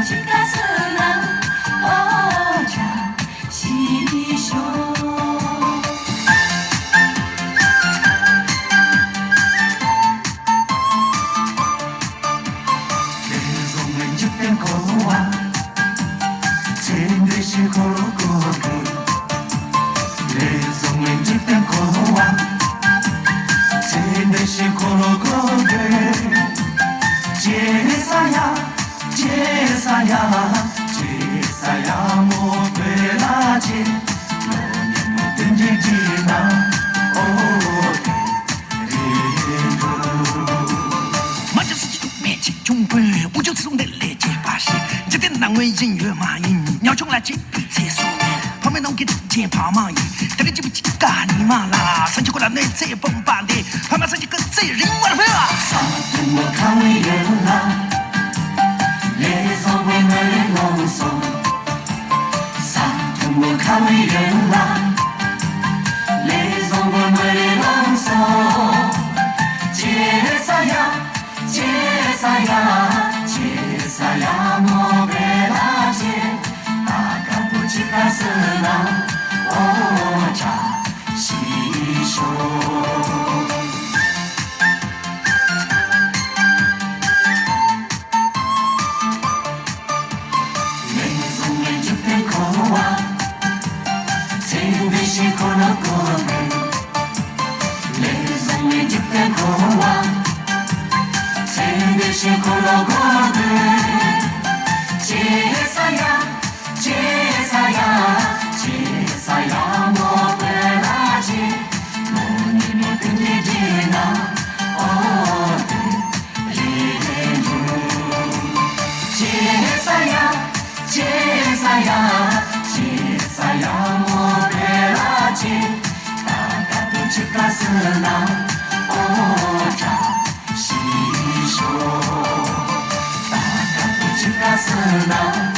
가스나 어자 시쇼 내송은 죽된 고와 젠드시 고로고게 내송은 죽된 고와 젠드시 고로고게 제사야 제사야 제사야 못되라지 너네 뭐든지 지나 오게리도 먼저是面前中本无就自动的列解把戏这点难为人越马音鸟穷来几笔才说旁边弄给天跑马影这里就不起干你妈啦生气过来那这蹦吧的旁边生气跟这人我的朋友啊 사투모 카위엘라 레소웨 멜롱송 사투모 카위엘라 레소웨 멜롱송 제사야 제사야 제사야 모베라제 아까부치 가스나 오자 시쇼 고노고게 내성의 집된 고와 샌드시 고노고게 제사야 제사야 제사야 모베라지 너니 뭐든지 지나 어드리는 제사야 제사야 제사야 모베라지 아까부치 가스나 오자 시쇼 아까부치 가스나